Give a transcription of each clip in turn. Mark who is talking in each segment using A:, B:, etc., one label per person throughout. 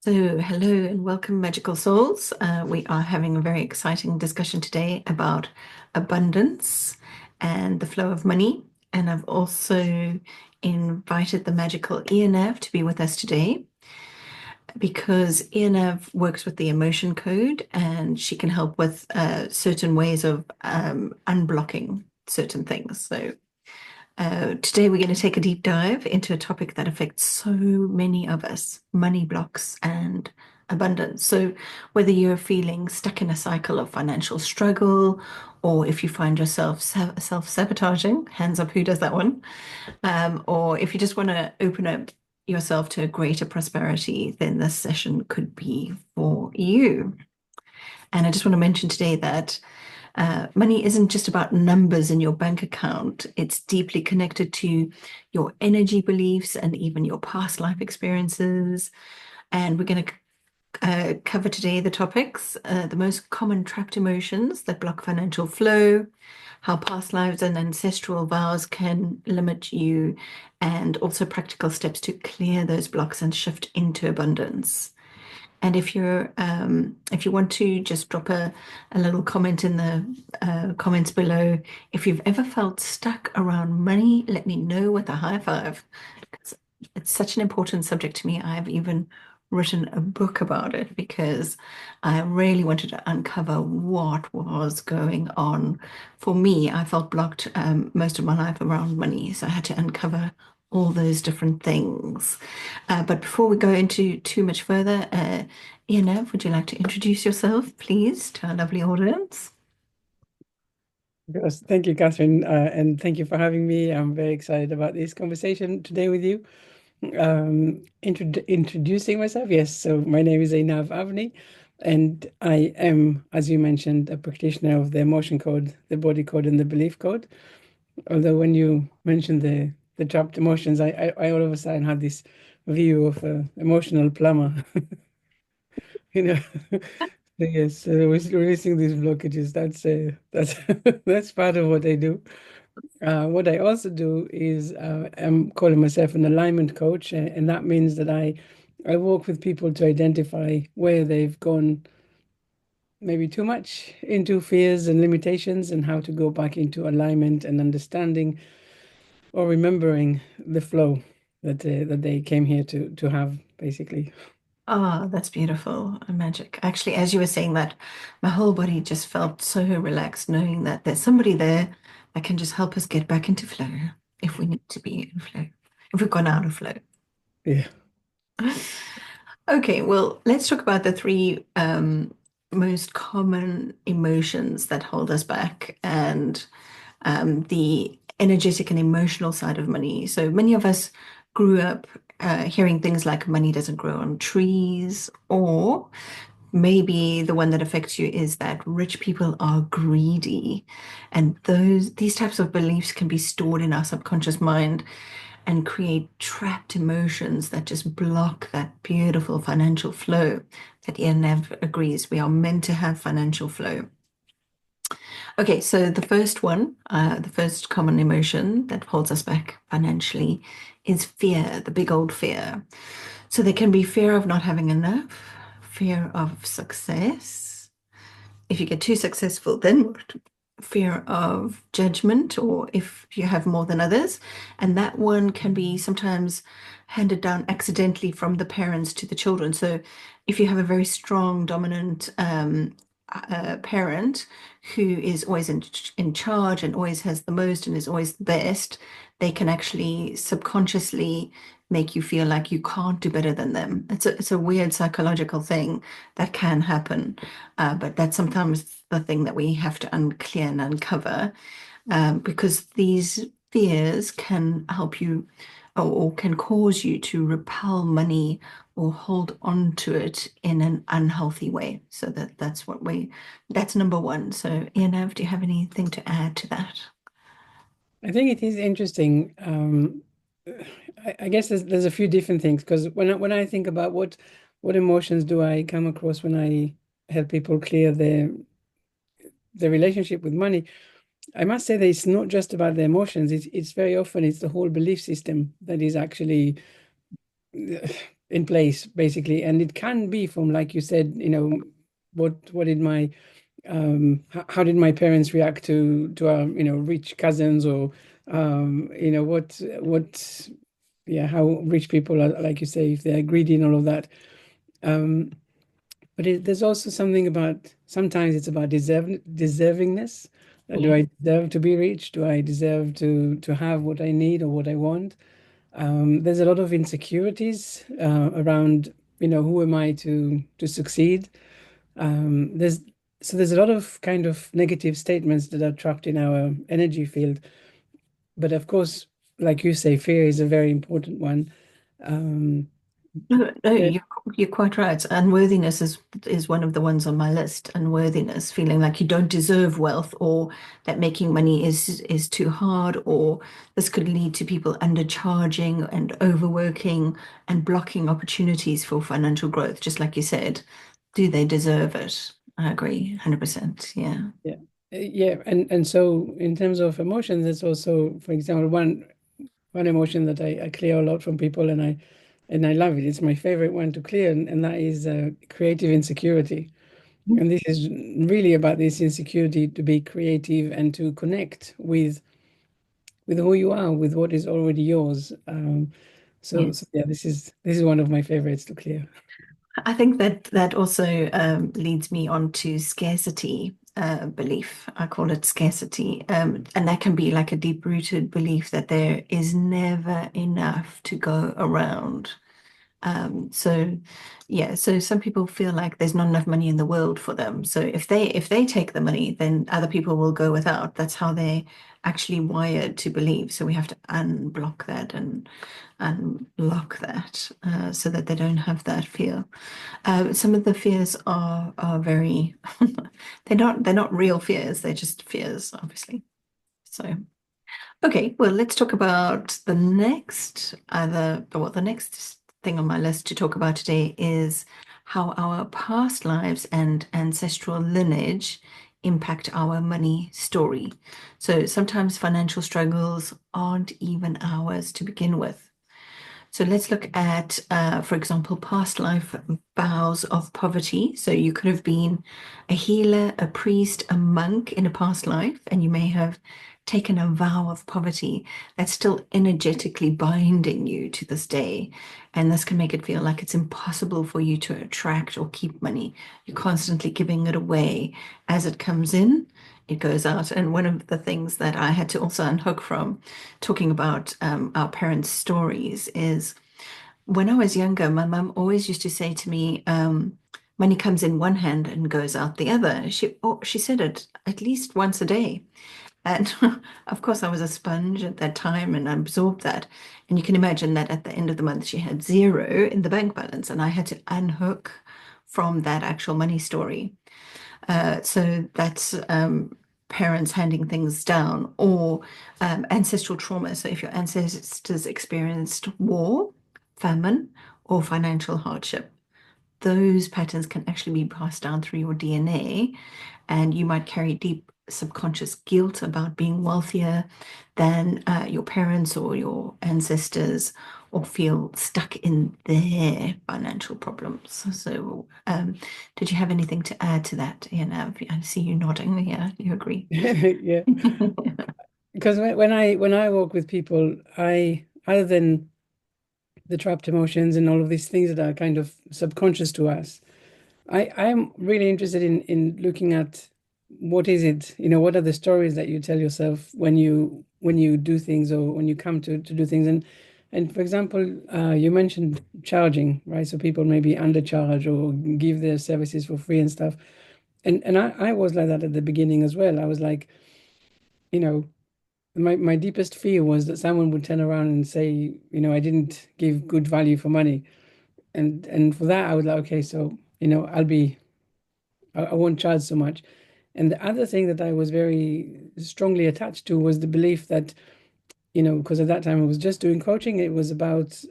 A: So, hello and welcome, Magical Souls. We are having a very exciting discussion today about abundance and the flow of money. And I've also invited the magical Einav to be with us today because Einav works with the emotion code and she can help with certain ways of unblocking certain things. So, today, we're going to take a deep dive into a topic that affects so many of us, money blocks and abundance. So, whether you're feeling stuck in a cycle of financial struggle, or if you find yourself self-sabotaging, hands up, who does that one? Or if you just want to open up yourself to greater prosperity, then this session could be for you. And I just want to mention today that money isn't just about numbers in your bank account. It's deeply connected to your energy beliefs and even your past life experiences. And we're going to cover today the topics, the most common trapped emotions that block financial flow, how past lives and ancestral vows can limit you, and also practical steps to clear those blocks and shift into abundance. And if you want to just drop a little comment in the comments below, if you've ever felt stuck around money, let me know with a high five. It's such an important subject to me. I've even written a book about it because I really wanted to uncover what was going on. For me, I felt blocked most of my life around money, so I had to uncover all those different things. But before we go into too much further, Einav, would you like to introduce yourself, please, to our lovely audience?
B: Yes, thank you, Catherine, and thank you for having me. I'm very excited about this conversation today with you. Introducing myself, yes. So my name is Einav Avni, and I am, as you mentioned, a practitioner of the emotion code, the body code, and the belief code. Although when you mentioned the trapped emotions, I all of a sudden had this view of an emotional plumber, you know. So yes, releasing these blockages. That's that's part of what I do. What I also do is I'm calling myself an alignment coach, and that means that I work with people to identify where they've gone maybe too much into fears and limitations, and how to go back into alignment and understanding or remembering the flow that they came here to have, basically.
A: Ah, that's beautiful. Magic. Actually, as you were saying that, my whole body just felt so relaxed knowing that there's somebody there that can just help us get back into flow if we need to be in flow, if we've gone out of flow.
B: Yeah.
A: Okay, well, let's talk about the three most common emotions that hold us back and the energetic and emotional side of money. So many of us grew up hearing things like money doesn't grow on trees, or maybe the one that affects you is that rich people are greedy. And these types of beliefs can be stored in our subconscious mind and create trapped emotions that just block that beautiful financial flow that Nev agrees we are meant to have financial flow. Okay, so the first one, the first common emotion that holds us back financially is fear, the big old fear. So there can be fear of not having enough, fear of success. If you get too successful, then what? Fear of judgment, or if you have more than others. And that one can be sometimes handed down accidentally from the parents to the children. So if you have a very strong, dominant parent who is always in charge and always has the most and is always the best, they can actually subconsciously make you feel like you can't do better than them. It's a weird psychological thing that can happen, but that's sometimes the thing that we have to unclear and uncover, because these fears can help you or can cause you to repel money or hold on to it in an unhealthy way. So that's number one. So, Ian, do you have anything to add to that?
B: I think it is interesting. I guess there's a few different things, because when I think about what emotions do I come across when I help people clear the relationship with money, I must say that it's not just about the emotions. It's very often it's the whole belief system that is actually in place, basically. And it can be from, like you said, what did my how did my parents react to our, rich cousins, or what yeah, how rich people are, like you say, if they're greedy and all of that. Um, but there's also something about, sometimes it's about deservingness. Do
A: Yes.
B: I deserve to be rich? Do I deserve to have what I need or what I want? There's a lot of insecurities around, who am I to succeed? There's So there's a lot of kind of negative statements that are trapped in our energy field. But of course, like you say, fear is a very important one. Um,
A: No, no,
B: yeah,
A: you're quite right. Unworthiness is one of the ones on my list. Unworthiness, feeling like you don't deserve wealth, or that making money is too hard, or this could lead to people undercharging and overworking and blocking opportunities for financial growth. Just like you said, do they deserve it? I agree, 100%. Yeah.
B: yeah, yeah. And so in terms of emotions, there's also, for example, one emotion that I clear a lot from people, and I love it. It's my favorite one to clear, and that is creative insecurity. And this is really about this insecurity to be creative and to connect with who you are, with what is already yours. So
A: Yes.
B: yeah, this is one of my favorites to clear.
A: I think that also leads me on to scarcity belief. I call it scarcity. And that can be like a deep-rooted belief that there is never enough to go around. So yeah, so some people feel like there's not enough money in the world for them. So if they take the money, then other people will go without. That's how they're actually wired to believe. So we have to unblock that and lock that so that they don't have that fear. Some of the fears are very they're not real fears, they're just fears, obviously. So okay, well, let's talk about the next thing on my list to talk about today is how our past lives and ancestral lineage impact our money story. So sometimes financial struggles aren't even ours to begin with. So let's look at, for example, past life vows of poverty. So you could have been a healer, a priest, a monk in a past life, and you may have taken a vow of poverty that's still energetically binding you to this day. And this can make it feel like it's impossible for you to attract or keep money. You're constantly giving it away as it comes in. It goes out. And one of the things that I had to also unhook from talking about our parents' stories is when I was younger, my mum always used to say to me, money comes in one hand and goes out the other. She said it at least once a day. And of course, I was a sponge at that time and I absorbed that. And you can imagine that at the end of the month, she had zero in the bank balance, and I had to unhook from that actual money story. So that's parents handing things down, or ancestral trauma. So if your ancestors experienced war, famine, or financial hardship, those patterns can actually be passed down through your DNA, and you might carry deep subconscious guilt about being wealthier than your parents or your ancestors, or feel stuck in their financial problems. So, did you have anything to add to that, Einav? I see you nodding. Yeah, you agree.
B: Yeah, because when I work with people, other than the trapped emotions and all of these things that are kind of subconscious to us, I'm really interested in looking at what is it, what are the stories that you tell yourself when you do things, or when you come to do things. And for example, you mentioned charging, right? So people maybe undercharge or give their services for free and stuff. And I was like that at the beginning as well. I was like, you know, my deepest fear was that someone would turn around and say, I didn't give good value for money. And for that, I was like, okay, so, I won't charge so much. And the other thing that I was very strongly attached to was the belief that, because at that time I was just doing coaching, it was about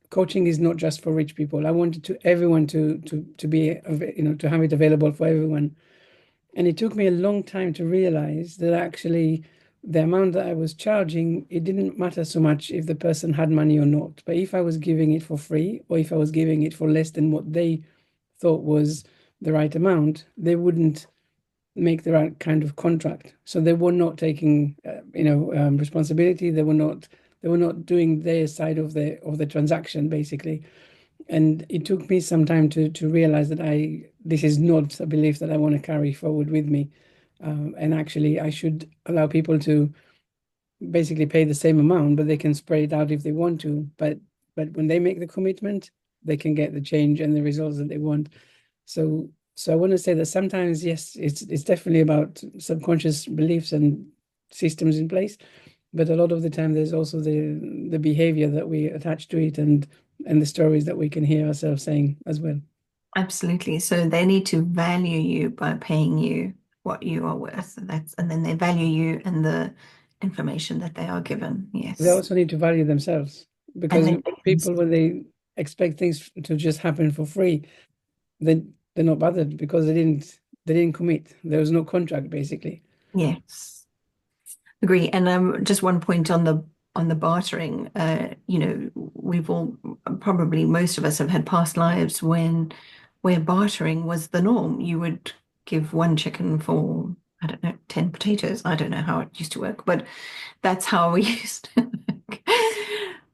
B: coaching is not just for rich people. I wanted everyone to be, to have it available for everyone. And it took me a long time to realize that actually the amount that I was charging, it didn't matter so much if the person had money or not. But if I was giving it for free, or if I was giving it for less than what they thought was the right amount, they wouldn't make the right kind of contract. So they were not taking, responsibility. They were not doing their side of the transaction, basically. And it took me some time to realize that this is not a belief that I want to carry forward with me. And actually, I should allow people to basically pay the same amount, but they can spread it out if they want to. But when they make the commitment, they can get the change and the results that they want. So I want to say that sometimes, yes, it's definitely about subconscious beliefs and systems in place, but a lot of the time there's also the behavior that we attach to it, and the stories that we can hear ourselves saying as well.
A: Absolutely. So they need to value you by paying you what you are worth. And then they value you and the information that they are given.
B: They
A: Yes.
B: also need to value themselves,
A: And
B: because
A: then
B: people, when they expect things to just happen for free, then they're not bothered because they didn't commit. There was no contract, basically.
A: yes. Agree. And just one point on the bartering. We've all probably most of us have had past lives where bartering was the norm. You would give one chicken for, I don't know, 10 potatoes. I don't know how it used to work, but that's how we used to work.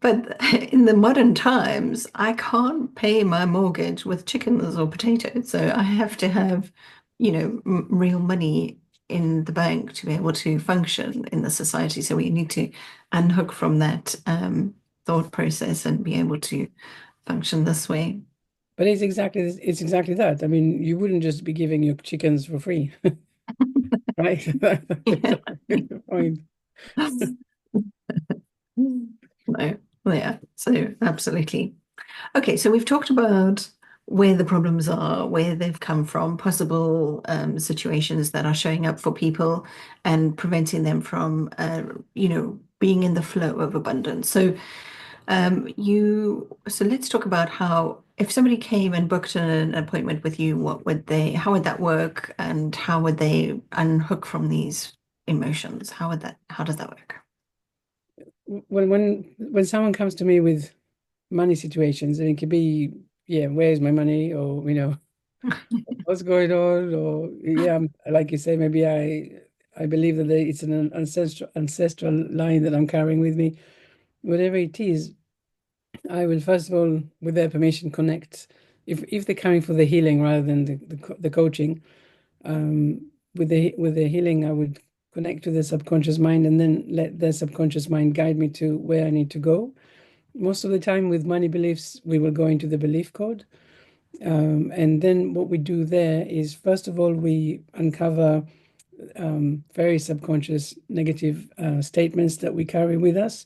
A: But in the modern times, I can't pay my mortgage with chickens or potatoes. So I have to have, real money in the bank to be able to function in the society. So we need to unhook from that thought process and be able to function this way.
B: But it's exactly that. I mean, you wouldn't just be giving your chickens for free, right? That's
A: Yeah.
B: the point.
A: No, yeah. So absolutely. Okay, so we've talked about where the problems are, where they've come from, possible situations that are showing up for people and preventing them from, being in the flow of abundance. So let's talk about how, if somebody came and booked an appointment with you, how would that work, and how would they unhook from these emotions? How does that work?
B: When someone comes to me with money situations, and it could be, yeah, where's my money, or what's going on, or yeah, like you say, maybe I believe that it's an ancestral line that I'm carrying with me. Whatever it is, I will first of all, with their permission, connect. If they're coming for the healing rather than the coaching, with the healing, I would connect to the subconscious mind and then let the subconscious mind guide me to where I need to go. Most of the time, with money beliefs, we will go into the belief code. And then what we do there is, first of all, we uncover very subconscious negative statements that we carry with us.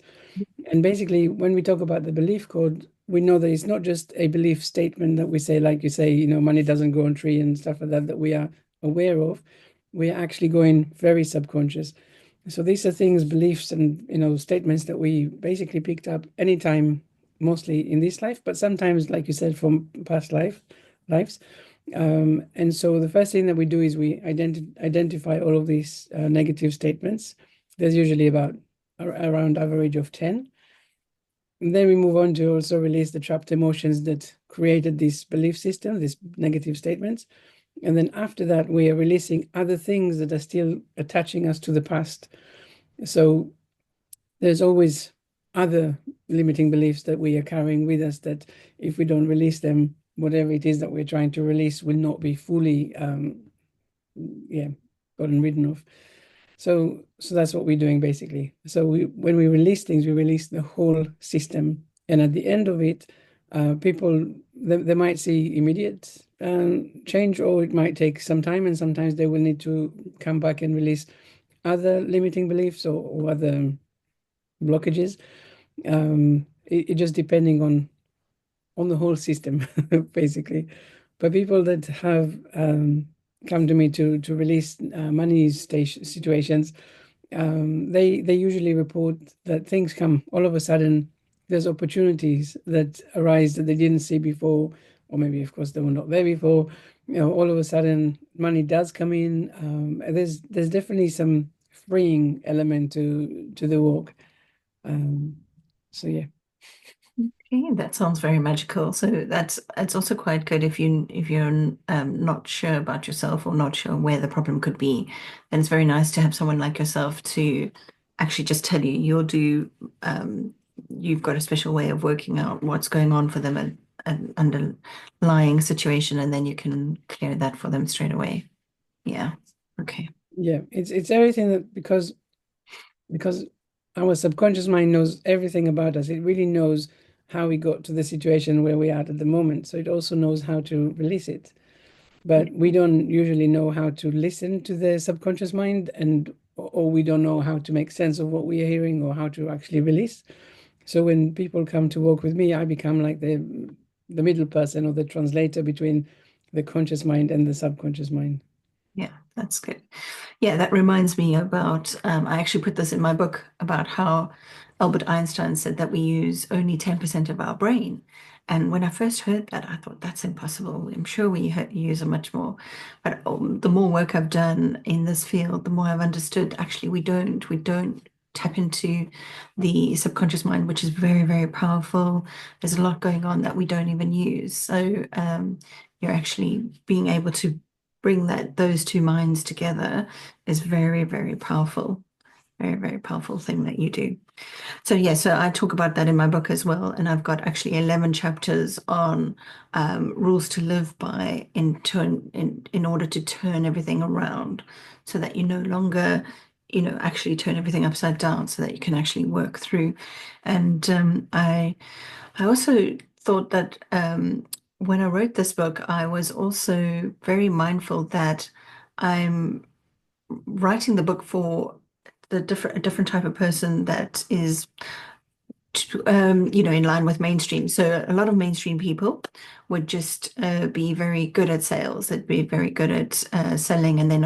B: And basically, when we talk about the belief code, we know that it's not just a belief statement that we say, like you say, money doesn't grow on tree and stuff like that, that we are aware of. We are actually going very subconscious. So these are things, beliefs, and statements that we basically picked up anytime, mostly in this life, but sometimes, like you said, from past lives. And so the first thing that we do is we identify all of these negative statements. There's usually about around average of 10. And then we move on to also release the trapped emotions that created this belief system, these negative statements. And then after that, we are releasing other things that are still attaching us to the past. So there's always other limiting beliefs that we are carrying with us that if we don't release them, whatever it is that we're trying to release will not be fully, yeah, gotten rid of. So that's what we're doing basically. So when we release things, we release the whole system, and at the end of it, people they might see immediate change, or it might take some time, and sometimes they will need to come back and release other limiting beliefs or other blockages. It just depending on the whole system, basically. But people that have come to me to release money station situations, they usually report that things come all of a sudden. There's opportunities that arise that they didn't see before, or maybe, of course, they were not there before. All of a sudden, money does come in. There's definitely some freeing element to the walk. Um, so yeah.
A: Okay, that sounds very magical. So that's it's also quite good if you're not sure about yourself or not sure where the problem could be, then it's very nice to have someone like yourself to actually just tell you you've got a special way of working out what's going on for them and an underlying situation, and then you can clear that for them straight away. Yeah. Okay.
B: Yeah, it's everything that because our subconscious mind knows everything about us. It really knows how we got to the situation where we are at the moment. So it also knows how to release it.
A: Yeah.
B: But we don't usually know how to listen to the subconscious mind, and or we don't know how to make sense of what we are hearing or how to actually release. So when people come to work with me, I become like the middle person or the translator between the conscious mind and the subconscious mind.
A: Yeah, that's good. Yeah, that reminds me about, I actually put this in my book about how Albert Einstein said that we use only 10% of our brain. And when I first heard that, I thought that's impossible. I'm sure we use a much more. But the more work I've done in this field, the more I've understood actually we don't tap into the subconscious mind, which is very, very powerful. There's a lot going on that we don't even use. So you're actually being able to bring those two minds together is very, very powerful. Very, very powerful thing that you do. So yeah, so I talk about that in my book as well, and I've got actually 11 chapters on rules to live by in order to turn everything around, so that you no longer, actually turn everything upside down, so that you can actually work through. And I also thought that when I wrote this book, I was also very mindful that I'm writing the book for a different type of person that is in line with mainstream. So a lot of mainstream people would just be very good at sales. They'd be very good at selling, and they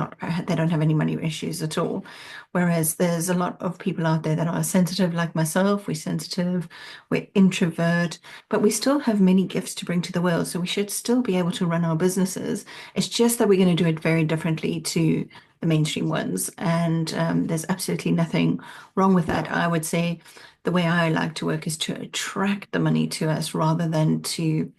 A: don't have any money issues at all. Whereas there's a lot of people out there that are sensitive, like myself. We're sensitive, we're introvert, but we still have many gifts to bring to the world. So we should still be able to run our businesses. It's just that we're going to do it very differently to the mainstream ones, and there's absolutely nothing wrong with that. I would say the way I like to work is to attract the money to us rather than to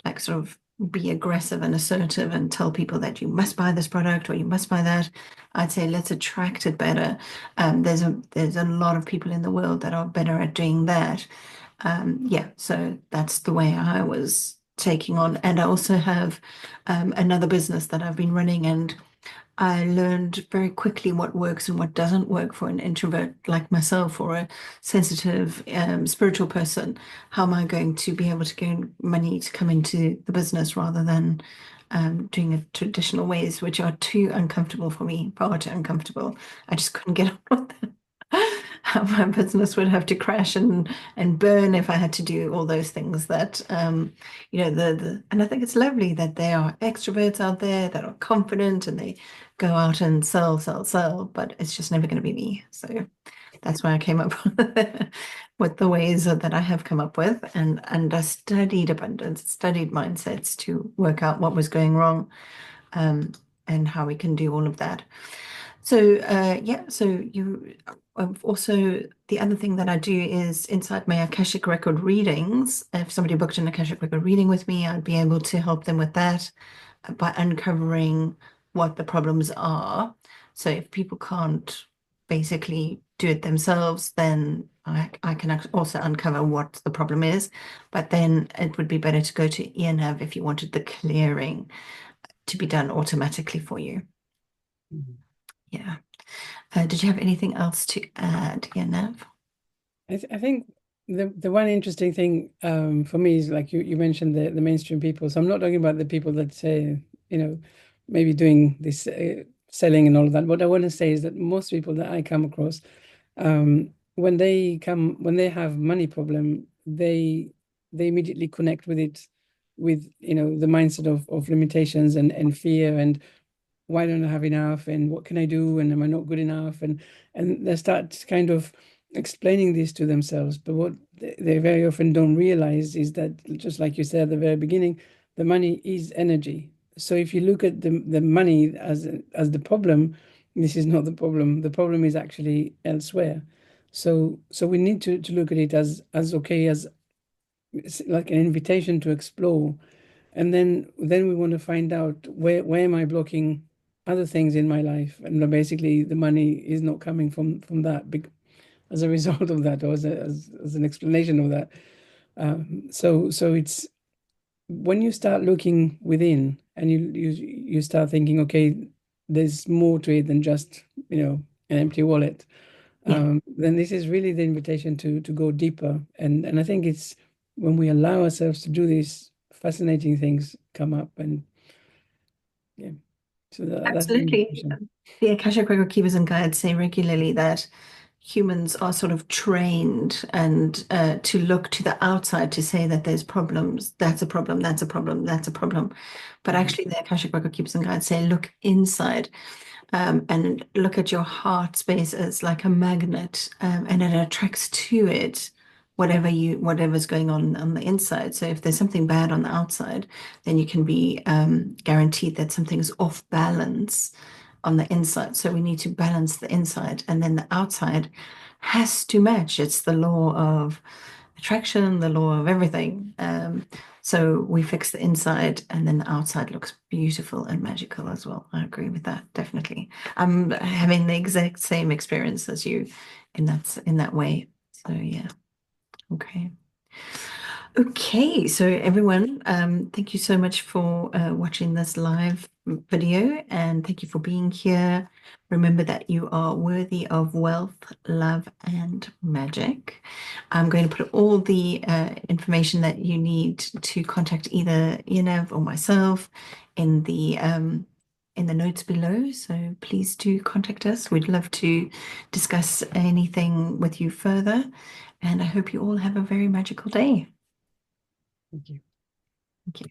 A: like sort of be aggressive and assertive and tell people that you must buy this product or you must buy that. I'd say let's attract it better. There's a lot of people in the world that are better at doing that. Yeah, so that's the way I was taking on. And I also have another business that I've been running, and I learned very quickly what works and what doesn't work for an introvert like myself or a sensitive, spiritual person. How am I going to be able to gain money to come into the business rather than doing it traditional ways, which are too uncomfortable for me, far too uncomfortable. I just couldn't get on with them. My business would have to crash and burn if I had to do all those things that and I think it's lovely that there are extroverts out there that are confident and they go out and sell, sell, sell, but it's just never going to be me. So that's why I came up with the ways that I have come up with, and I studied abundance, studied mindsets to work out what was going wrong, um, and how we can do all of that. So yeah, so you also the other thing that I do is inside my Akashic record readings. If somebody booked an Akashic record reading with me, I'd be able to help them with that by uncovering what the problems are. So if people can't basically do it themselves, then I can also uncover what the problem is. But then it would be better to go to Einav if you wanted the clearing to be done automatically for you.
B: Mhm.
A: Yeah. Did you have anything else to add, Einav?
B: I think the one interesting thing for me is like you mentioned the mainstream people. So I'm not talking about the people that say, maybe doing this selling and all of that. What I want to say is that most people that I come across, when they have money problem, they immediately connect with it with the mindset of limitations and fear and why don't I have enough and what can I do and am I not good enough and they start kind of explaining this to themselves. But what they very often don't realize is that, just like you said at the very beginning, the money is energy. So if you look at the money as the problem, This is not the problem. The problem is actually elsewhere. So we need to look at it as okay, as it's like an invitation to explore. And then we want to find out where am I blocking other things in my life, and basically the money is not coming from that as a result of that, or as an explanation of that. So it's when you start looking within and you start thinking, okay, there's more to it than just, an empty wallet.
A: Yeah,
B: Then this is really the invitation to go deeper. And I think it's when we allow ourselves to do this, fascinating things come up. And yeah, so that's the
A: absolutely.
B: invitation.
A: The Akashic Record keepers and guides say regularly that humans are sort of trained and to look to the outside to say that there's problems. That's a problem. That's a problem. That's a problem. But
B: Mhm.
A: actually, the Akashic Record keepers and guides say look inside. And look at your heart space as like a magnet, and it attracts to it whatever's going on the inside. So if there's something bad on the outside, then you can be guaranteed that something's off balance on the inside. So we need to balance the inside, and then the outside has to match. It's the law of attraction, the law of everything. So we fix the inside, and then the outside looks beautiful and magical as well. I agree with that, definitely. I'm having the exact same experience as you in that way. So yeah, okay. Okay, so everyone, thank you so much for watching this live video, and thank you for being here. Remember that you are worthy of wealth, love, and magic. I'm going to put all the information that you need to contact either Einav or myself in the notes below. So please do contact us. We'd love to discuss anything with you further, and I hope you all have a very magical day.
B: Thank you.